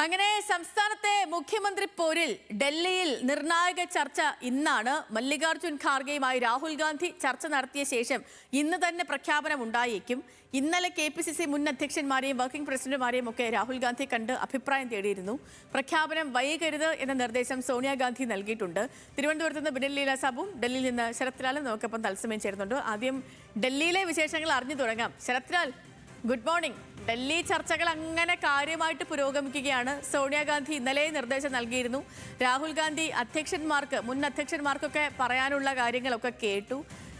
അങ്ങനെ സംസ്ഥാനത്തെ മുഖ്യമന്ത്രി പോരിൽ ഡൽഹിയിൽ നിർണായക ചർച്ച ഇന്നാണ്. മല്ലികാർജുൻ ഖാർഗെയുമായി രാഹുൽ ഗാന്ധി ചർച്ച നടത്തിയ ശേഷം ഇന്ന് തന്നെ പ്രഖ്യാപനം ഉണ്ടായേക്കും. ഇന്നലെ KPCC മുൻ അധ്യക്ഷന്മാരെയും വർക്കിംഗ് പ്രസിഡന്റുമാരെയും ഒക്കെ രാഹുൽ ഗാന്ധി കണ്ട് അഭിപ്രായം തേടിയിരുന്നു. പ്രഖ്യാപനം വൈകരുത് എന്ന നിർദ്ദേശം സോണിയാഗാന്ധി നൽകിയിട്ടുണ്ട്. തിരുവനന്തപുരത്ത് നിന്ന് ബിനൽ ലീല സാബുവും ഡൽഹിയിൽ നിന്ന് ശരത് ലാലും നമുക്കൊപ്പം തത്സമയം ചേരുന്നുണ്ട്. ആദ്യം ഡൽഹിയിലെ വിശേഷങ്ങൾ അറിഞ്ഞു തുടങ്ങാം. Sarath Lal, good morning. ഡൽഹി ചർച്ചകൾ അങ്ങനെ കാര്യമായിട്ട് പുരോഗമിക്കുകയാണ്. സോണിയാഗാന്ധി ഇന്നലെ നിർദ്ദേശം നൽകിയിരുന്നു. രാഹുൽ ഗാന്ധി മുൻ അധ്യക്ഷന്മാർക്കൊക്കെ പറയാനുള്ള കാര്യങ്ങളൊക്കെ കേട്ടു.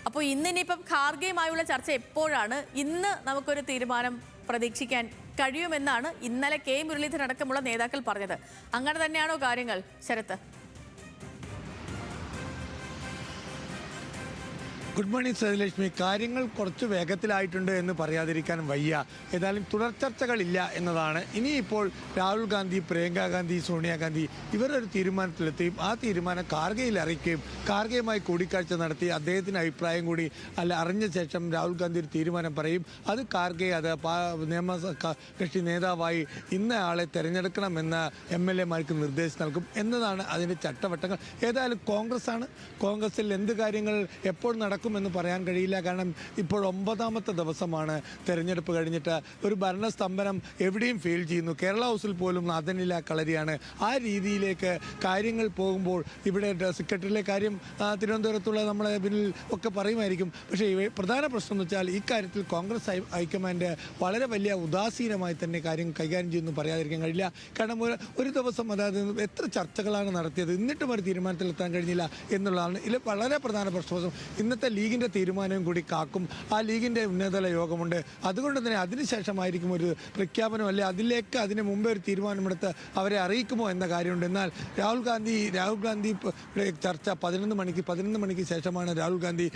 അപ്പോൾ ഇന്നിനിപ്പം ഖാർഗെയുമായുള്ള ചർച്ച എപ്പോഴാണ്? ഇന്ന് നമുക്കൊരു തീരുമാനം പ്രതീക്ഷിക്കാൻ കഴിയുമെന്നാണ് ഇന്നലെ K മുരളീധരൻ അടക്കമുള്ള നേതാക്കൾ പറഞ്ഞത്. അങ്ങനെ തന്നെയാണോ കാര്യങ്ങൾ, ശരത്ത്? Good morning സതിലക്ഷ്മി. കാര്യങ്ങൾ കുറച്ച് വേഗത്തിലായിട്ടുണ്ട് എന്ന് പറയാതിരിക്കാൻ വയ്യ. ഏതായാലും തുടർ ചർച്ചകളില്ല എന്നതാണ്. ഇനിയിപ്പോൾ രാഹുൽ ഗാന്ധി, പ്രിയങ്ക ഗാന്ധി, സോണിയാഗാന്ധി ഇവരൊരു തീരുമാനത്തിലെത്തുകയും ആ തീരുമാനം ഖാർഗെയിൽ അറിയിക്കുകയും ഖാർഗെയുമായി കൂടിക്കാഴ്ച നടത്തി അദ്ദേഹത്തിൻ്റെ അഭിപ്രായം കൂടി അറിഞ്ഞ ശേഷം രാഹുൽ ഗാന്ധി ഒരു തീരുമാനം പറയും. അത് ഖാർഗെ കക്ഷി നേതാവായി ഇന്ന ആളെ തിരഞ്ഞെടുക്കണമെന്ന് MLA-മാർക്ക് നിർദ്ദേശം നൽകും എന്നതാണ് അതിൻ്റെ ചട്ടവട്ടങ്ങൾ. ഏതായാലും കോൺഗ്രസിൽ എന്ത് കാര്യങ്ങൾ എപ്പോൾ നടക്കുമെന്ന് പറയാൻ കഴിയില്ല. കാരണം ഇപ്പോൾ 9ാമത്തെ ദിവസമാണ് തെരഞ്ഞെടുപ്പ് കഴിഞ്ഞിട്ട്. ഒരു ഭരണസ്തംഭനം എവിടെയും ഫെയിൽ ചെയ്യുന്നു. കേരള ഹൗസിൽ പോലും നാഥനില കളരിയാണ്. ആ രീതിയിലേക്ക് കാര്യങ്ങൾ പോകുമ്പോൾ ഇവിടെ സെക്രട്ടറിയിലെ കാര്യം തിരുവനന്തപുരത്തുള്ള നമ്മളെ ബിന്നിൽ ഒക്കെ പറയുമായിരിക്കും. പക്ഷേ പ്രധാന പ്രശ്നം എന്ന് വെച്ചാൽ ഈ കാര്യത്തിൽ കോൺഗ്രസ് ഹൈക്കമാൻഡ് വളരെ വലിയ ഉദാസീനമായി തന്നെ കാര്യം കൈകാര്യം ചെയ്യുന്നു പറയാതിരിക്കാൻ കഴിയില്ല. കാരണം ഒരു ദിവസം, അതായത് എത്ര ചർച്ചകളാണ് നടത്തിയത്, എന്നിട്ടും ഒരു തീരുമാനത്തിലെത്താൻ കഴിഞ്ഞില്ല എന്നുള്ളതാണ് ഇതിൽ വളരെ പ്രധാന പ്രശ്നം. ഇന്നത്തെ ലീഗിൻ്റെ തീരുമാനവും കൂടി കാക്കും. ആ ലീഗിൻ്റെ ഉന്നതതല യോഗമുണ്ട്. അതുകൊണ്ട് തന്നെ അതിനുശേഷമായിരിക്കും ഒരു പ്രഖ്യാപനം, അല്ലെ അതിന് മുമ്പേ ഒരു തീരുമാനമെടുത്ത് അവരെ അറിയിക്കുമോ എന്ന കാര്യമുണ്ട്. എന്നാൽ രാഹുൽ ഗാന്ധി ചർച്ച 11 മണിക്ക് ശേഷമാണ് രാഹുൽ ഗാന്ധി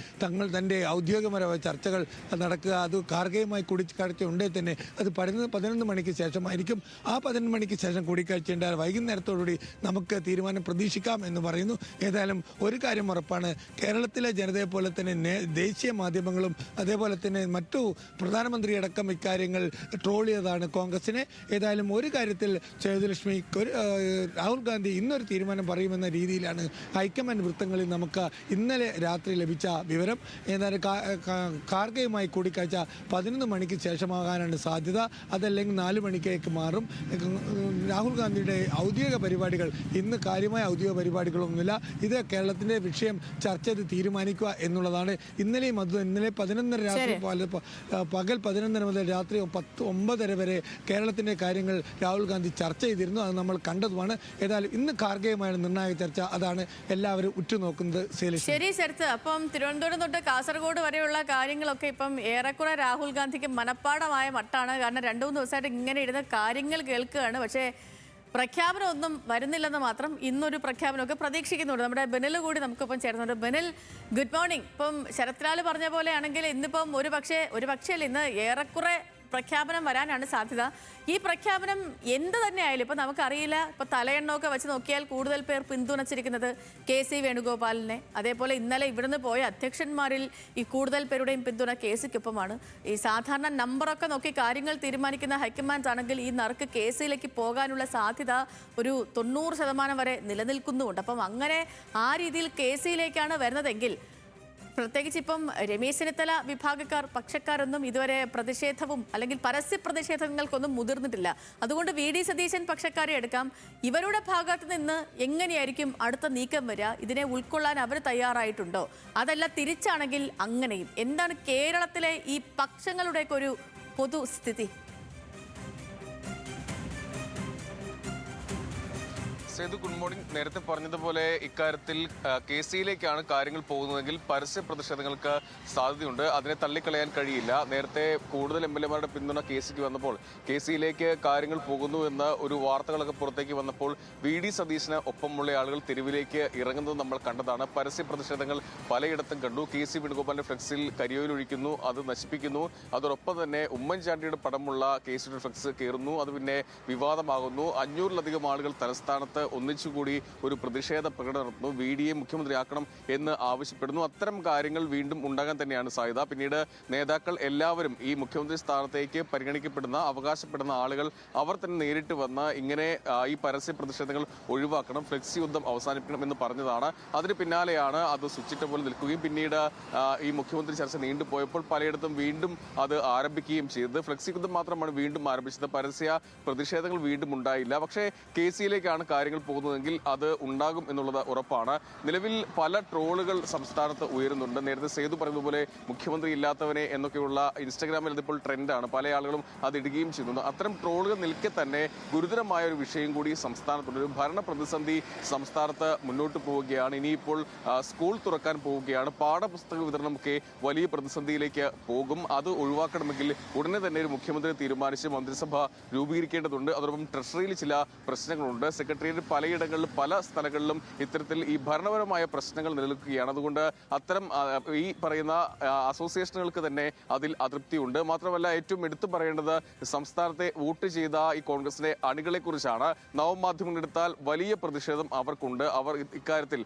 തൻ്റെ ഔദ്യോഗികപരമായ ചർച്ചകൾ നടക്കുക. അത് ഖാർഗെയുമായി കൂടിക്കാഴ്ച ഉണ്ടെങ്കിൽ തന്നെ അത് 11 മണിക്ക് ശേഷമായിരിക്കും. ആ 11 മണിക്ക് ശേഷം കൂടിക്കാഴ്ചയുണ്ടായാൽ വൈകുന്നേരത്തോടുകൂടി നമുക്ക് തീരുമാനം പ്രതീക്ഷിക്കാം എന്ന് പറയുന്നു. ഏതായാലും ഒരു കാര്യം ഉറപ്പാണ്, കേരളത്തിലെ ജനതയെ പോലെ തന്നെ ദേശീയ മാധ്യമങ്ങളും അതേപോലെ തന്നെ മറ്റു പ്രധാനമന്ത്രിയടക്കം ഇക്കാര്യങ്ങൾ ട്രോൾ ചെയ്തതാണ് കോൺഗ്രസിനെ. ഏതായാലും ഒരു കാര്യത്തിൽ സേതുലക്ഷ്മി, രാഹുൽ ഗാന്ധി ഇന്നൊരു തീരുമാനം പറയുമെന്ന രീതിയിലാണ് ഹൈക്കമാൻഡ് വൃത്തങ്ങളിൽ നമുക്ക് ഇന്നലെ രാത്രി ലഭിച്ച വിവരം. ഏതായാലും ഖാർഗെയുമായി കൂടിക്കാഴ്ച 11 മണിക്ക് ശേഷമാകാനാണ് സാധ്യത. അതല്ലെങ്കിൽ 4 മണിക്കേക്ക് മാറും. രാഹുൽ ഗാന്ധിയുടെ ഔദ്യോഗിക പരിപാടികൾ ഇന്ന് കാര്യമായ ഔദ്യോഗിക പരിപാടികളൊന്നുമില്ല. ഇത് കേരളത്തിൻ്റെ വിഷയം ചർച്ച ചെയ്ത് തീരുമാനിക്കുക എന്നുള്ളതാണ്. ഇന്നലെ 11:30 രാത്രി പകൽ 11:30 മുതൽ രാത്രി 9:30 വരെ കേരളത്തിൻ്റെ കാര്യങ്ങൾ രാഹുൽ ഗാന്ധി ചർച്ച ചെയ്തിരുന്നു. അത് നമ്മൾ കണ്ടതുമാണ്. ഏതായാലും ഇന്ന് ഖാർഗെയുമായാണ് നിർണായക ചർച്ച. അതാണ് എല്ലാവരും ഉറ്റുനോക്കുന്നത്. ശരി ശരത്ത്, അപ്പം തിരുവനന്തപുരം തൊട്ട് കാസർഗോഡ് വരെയുള്ള കാര്യങ്ങളൊക്കെ ഇപ്പം ഏറെക്കുറെ രാഹുൽ ഗാന്ധിക്ക് മനഃപ്പാടമായ മട്ടാണ്. കാരണം 2-3 ദിവസമായിട്ട് ഇങ്ങനെ ഇരുന്ന് കാര്യങ്ങൾ കേൾക്കുകയാണ്. പക്ഷേ പ്രഖ്യാപനം ഒന്നും വരുന്നില്ലെന്ന് മാത്രം. ഇന്നൊരു പ്രഖ്യാപനമൊക്കെ പ്രതീക്ഷിക്കുന്നുണ്ട്. നമ്മുടെ ബെനിൽ കൂടി നമുക്കിപ്പം ചേർന്നുണ്ട്. ബെനിൽ, ഗുഡ് മോർണിംഗ്. ഇപ്പം ശരത് ലാൽ പറഞ്ഞ പോലെയാണെങ്കിൽ ഇന്നിപ്പം ഒരു പക്ഷേ ഇന്ന് ഏറെക്കുറെ പ്രഖ്യാപനം വരാനാണ് സാധ്യത. ഈ പ്രഖ്യാപനം എന്ത് തന്നെ ആയാലും ഇപ്പം നമുക്കറിയില്ല. ഇപ്പം തലയെണ്ണമൊക്കെ വെച്ച് നോക്കിയാൽ കൂടുതൽ പേർ പിന്തുണച്ചിരിക്കുന്നത് KC വേണുഗോപാലിനെ. അതേപോലെ ഇന്നലെ ഇവിടുന്ന് പോയ അധ്യക്ഷന്മാരിൽ ഈ കൂടുതൽ പേരുടെയും പിന്തുണ KCക്കൊപ്പമാണ്. ഈ സാധാരണ നമ്പറൊക്കെ നോക്കി കാര്യങ്ങൾ തീരുമാനിക്കുന്ന ഹൈക്കമാൻഡ് ആണെങ്കിൽ ഈ നറുക്ക് KCയിലേക്ക് പോകാനുള്ള സാധ്യത ഒരു 90% വരെ നിലനിൽക്കുന്നുമുണ്ട്. അപ്പം അങ്ങനെ ആ രീതിയിൽ KCയിലേക്കാണ് വരുന്നതെങ്കിൽ, പ്രത്യേകിച്ച് ഇപ്പം രമേശ് ചെന്നിത്തല വിഭാഗക്കാർ, പക്ഷക്കാരൊന്നും ഇതുവരെ പ്രതിഷേധവും അല്ലെങ്കിൽ പരസ്യ പ്രതിഷേധങ്ങൾക്കൊന്നും മുതിർന്നിട്ടില്ല. അതുകൊണ്ട് VD സതീശൻ പക്ഷക്കാരെ എടുക്കാം. ഇവരുടെ ഭാഗത്ത് നിന്ന് എങ്ങനെയായിരിക്കും അടുത്ത നീക്കം വരിക? ഇതിനെ ഉൾക്കൊള്ളാൻ അവർ തയ്യാറായിട്ടുണ്ടോ? അതല്ല തിരിച്ചാണെങ്കിൽ അങ്ങനെയും. എന്താണ് കേരളത്തിലെ ഈ പക്ഷങ്ങളുടെയൊക്കെ ഒരു പൊതുസ്ഥിതി? Sethu, good morning. നേരത്തെ പറഞ്ഞതുപോലെ ഇക്കാര്യത്തിൽ KCയിലേക്കാണ് കാര്യങ്ങൾ പോകുന്നതെങ്കിൽ പരസ്യ പ്രതിഷേധങ്ങൾക്ക് സാധ്യതയുണ്ട്. അതിനെ തള്ളിക്കളയാൻ കഴിയില്ല. നേരത്തെ കൂടുതൽ MLA-മാരുടെ പിന്തുണ KCക്ക് വന്നപ്പോൾ KCയിലേക്ക് കാര്യങ്ങൾ പോകുന്നു എന്ന ഒരു വാർത്തകളൊക്കെ പുറത്തേക്ക് വന്നപ്പോൾ VD സതീശന് ഒപ്പമുള്ള ആളുകൾ തെരുവിലേക്ക് ഇറങ്ങുന്നത് നമ്മൾ കണ്ടതാണ്. പരസ്യ പ്രതിഷേധങ്ങൾ പലയിടത്തും കണ്ടു. KC വേണുഗോപാലിന്റെ ഫ്ലെക്സിൽ കരിയോയിലൊഴിക്കുന്നു, അത് നശിപ്പിക്കുന്നു. അതോടൊപ്പം തന്നെ ഉമ്മൻചാണ്ടിയുടെ പടമുള്ള KCയുടെ ഫ്ലെക്സ് കയറുന്നു. അത് പിന്നെ വിവാദമാകുന്നു. 500-ലധികം ആളുകൾ തലസ്ഥാനത്ത് ഒന്നിച്ചുകൂടി ഒരു പ്രതിഷേധ പ്രകടനം നടത്തുന്നു. VD-യെ മുഖ്യമന്ത്രിയാക്കണം എന്ന് ആവശ്യപ്പെടുന്നു. അത്തരം കാര്യങ്ങൾ വീണ്ടും ഉണ്ടാകാൻ തന്നെയാണ് സാധ്യത. പിന്നീട് നേതാക്കൾ എല്ലാവരും ഈ മുഖ്യമന്ത്രി സ്ഥാനത്തേക്ക് പരിഗണിക്കപ്പെടുന്ന അവകാശപ്പെടുന്ന ആളുകൾ അവർ തന്നെ നേരിട്ട് വന്ന് ഇങ്ങനെ ഈ പരസ്യ പ്രതിഷേധങ്ങൾ ഒഴിവാക്കണം, ഫ്ലെക്സി യുദ്ധം അവസാനിപ്പിക്കണം എന്ന് പറഞ്ഞതാണ്. അതിന് പിന്നാലെയാണ് അത് സ്വിച്ചിട്ട പോലെ നിൽക്കുകയും പിന്നീട് ഈ മുഖ്യമന്ത്രി ചർച്ച നീണ്ടുപോയപ്പോൾ പലയിടത്തും വീണ്ടും അത് ആരംഭിക്കുകയും ചെയ്തത്. ഫ്ലെക്സി യുദ്ധം മാത്രമാണ് വീണ്ടും ആരംഭിച്ചത്. പരസ്യ പ്രതിഷേധങ്ങൾ വീണ്ടും ഉണ്ടായില്ല. പക്ഷേ KC-യിലേക്കാണ് കാര്യങ്ങൾ പോകുന്നതെങ്കിൽ അത് ഉണ്ടാകും എന്നുള്ളത് ഉറപ്പാണ്. നിലവിൽ പല ട്രോളുകൾ സംസ്ഥാനത്ത് ഉയരുന്നുണ്ട്. നേരത്തെ സേതു പറഞ്ഞതുപോലെ മുഖ്യമന്ത്രി ഇല്ലാത്തവനെ എന്നൊക്കെയുള്ള ഇൻസ്റ്റഗ്രാമിൽ ഇതിപ്പോൾ ട്രെൻഡാണ്. പല ആളുകളും അത് ഇടുകയും ചെയ്യുന്നുണ്ട്. അത്തരം ട്രോളുകൾ നിൽക്കെ തന്നെ ഗുരുതരമായ ഒരു വിഷയം കൂടി സംസ്ഥാനത്തുണ്ട്. ഒരു ഭരണ പ്രതിസന്ധി സംസ്ഥാനത്ത് മുന്നോട്ട് പോവുകയാണ്. ഇനിയിപ്പോൾ സ്കൂൾ തുറക്കാൻ പോവുകയാണ്. പാഠപുസ്തക വിതരണമൊക്കെ വലിയ പ്രതിസന്ധിയിലേക്ക് പോകും. അത് ഒഴിവാക്കണമെങ്കിൽ ഉടനെ തന്നെ ഒരു മുഖ്യമന്ത്രി തീരുമാനിച്ച് മന്ത്രിസഭ രൂപീകരിക്കേണ്ടതുണ്ട്. അതോടൊപ്പം ട്രഷറിയിൽ ചില പ്രശ്നങ്ങളുണ്ട്. സെക്രട്ടേറിയറ്റ് പലയിടങ്ങളിലും പല സ്ഥലങ്ങളിലും ഇത്തരത്തിൽ ഈ ഭരണപരമായ പ്രശ്നങ്ങൾ നിലനിൽക്കുകയാണ്. അതുകൊണ്ട് അത്തരം ഈ പറയുന്ന അസോസിയേഷനുകൾക്ക് തന്നെ അതിൽ അതൃപ്തിയുണ്ട്. മാത്രമല്ല ഏറ്റവും എടുത്തു പറയേണ്ടത് സംസ്ഥാനത്തെ വോട്ട് ചെയ്ത ഈ കോൺഗ്രസിലെ അണികളെ കുറിച്ചാണ്. നവമാധ്യമങ്ങൾ എടുത്താൽ വലിയ പ്രതിഷേധം അവർക്കുണ്ട്. അവർ ഇക്കാര്യത്തിൽ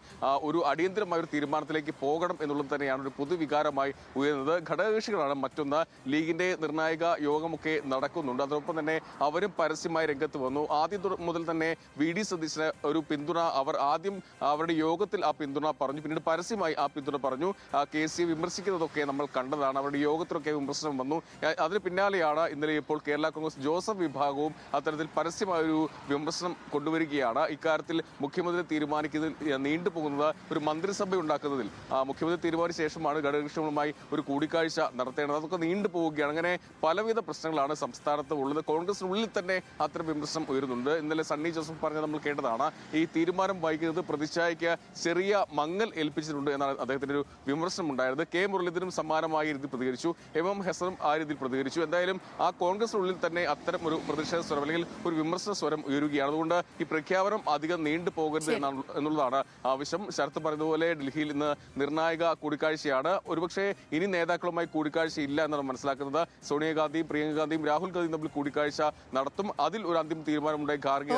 ഒരു അടിയന്തരമായ ഒരു തീരുമാനത്തിലേക്ക് പോകണം എന്നുള്ളത് തന്നെയാണ് ഒരു പൊതുവികാരമായി ഉയരുന്നത്. ഘടകകക്ഷികളാണ് മറ്റൊന്ന്. ലീഗിന്റെ നിർണായക യോഗമൊക്കെ നടക്കുന്നുണ്ട്. അതോടൊപ്പം തന്നെ അവരും പരസ്യമായി രംഗത്ത് വന്നു. ആദ്യം മുതൽ തന്നെ VD സതീശന് ഒരു പിന്തുണ അവർ ആദ്യം അവരുടെ യോഗത്തിൽ ആ പിന്തുണ പറഞ്ഞു. പിന്നീട് പരസ്യമായി ആ പിന്തുണ പറഞ്ഞു. KC-യെ വിമർശിക്കുന്നതൊക്കെ നമ്മൾ കണ്ടതാണ്. അവരുടെ യോഗത്തിലൊക്കെ വിമർശനം വന്നു. അതിന് പിന്നാലെയാണ് ഇന്നലെ ഇപ്പോൾ കേരള കോൺഗ്രസ് ജോസഫ് വിഭാഗവും അത്തരത്തിൽ പരസ്യമായൊരു വിമർശനം കൊണ്ടുവരികയാണ്. ഇക്കാര്യത്തിൽ മുഖ്യമന്ത്രി തീരുമാനിക്കുന്നതിൽ നീണ്ടുപോകുന്നത് ഒരു മന്ത്രിസഭ ഉണ്ടാക്കുന്നതിൽ മുഖ്യമന്ത്രി തീരുമാനിച്ച ശേഷമാണ് ഘടകകക്ഷികളുമായി ഒരു കൂടിക്കാഴ്ച നടത്തേണ്ടത്. അതൊക്കെ നീണ്ടുപോവുകയാണ്. അങ്ങനെ പലവിധ പ്രശ്നങ്ങളാണ് സംസ്ഥാനത്ത് ഉള്ളത്. കോൺഗ്രസിനുള്ളിൽ തന്നെ അത്തരം വിമർശനം ഉയരുന്നുണ്ട്. ഇന്നലെ സണ്ണി ജോസഫ് പറഞ്ഞത് നമ്മൾ കേട്ടതാണ്. ഈ തീരുമാനം വൈകുന്നത് പ്രതിച്ഛായയ്ക്ക് ചെറിയ മങ്ങൽ ഏൽപ്പിച്ചിട്ടുണ്ട് എന്നാണ് അദ്ദേഹത്തിന്റെ ഒരു വിമർശനം ഉണ്ടായത്. K മുരളീധരനും സമാനമായ രീതിയിൽ പ്രതികരിച്ചു. MM ഹസനും ആ രീതിയിൽ പ്രതികരിച്ചു. എന്തായാലും ആ കോൺഗ്രസിനുള്ളിൽ തന്നെ അത്തരം ഒരു പ്രതിഷേധ സ്വരം അല്ലെങ്കിൽ ഒരു വിമർശന സ്വരം ഉയരുകയാണ്. അതുകൊണ്ട് ഈ പ്രഖ്യാപനം അധികം നീണ്ടു പോകരുത് എന്നുള്ളതാണ് ആവശ്യം. ശരത്ത് പറഞ്ഞതുപോലെ ഡൽഹിയിൽ ഇന്ന് നിർണായക കൂടിക്കാഴ്ചയാണ്. ഒരുപക്ഷെ ഇനി നേതാക്കളുമായി കൂടിക്കാഴ്ചയില്ല എന്നാണ് മനസ്സിലാക്കുന്നത്. സോണിയാഗാന്ധിയും പ്രിയങ്ക ഗാന്ധിയും രാഹുൽ ഗാന്ധിയും തമ്മിൽ കൂടിക്കാഴ്ച നടത്തും. അതിൽ ഒരു അന്തിമ തീരുമാനമുണ്ടായി ഖാർഗെ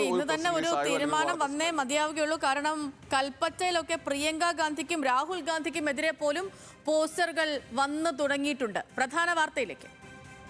ഇന്ന് തന്നെ ഒരു തീരുമാനം വന്നേ മതിയാവുകയുള്ളൂ. കാരണം കൽപ്പറ്റയിലൊക്കെ പ്രിയങ്ക ഗാന്ധിക്കും രാഹുൽ ഗാന്ധിക്കും എതിരെ പോലും പോസ്റ്ററുകൾ വന്നു തുടങ്ങിയിട്ടുണ്ട്. പ്രധാന വാർത്തയിലേക്ക്.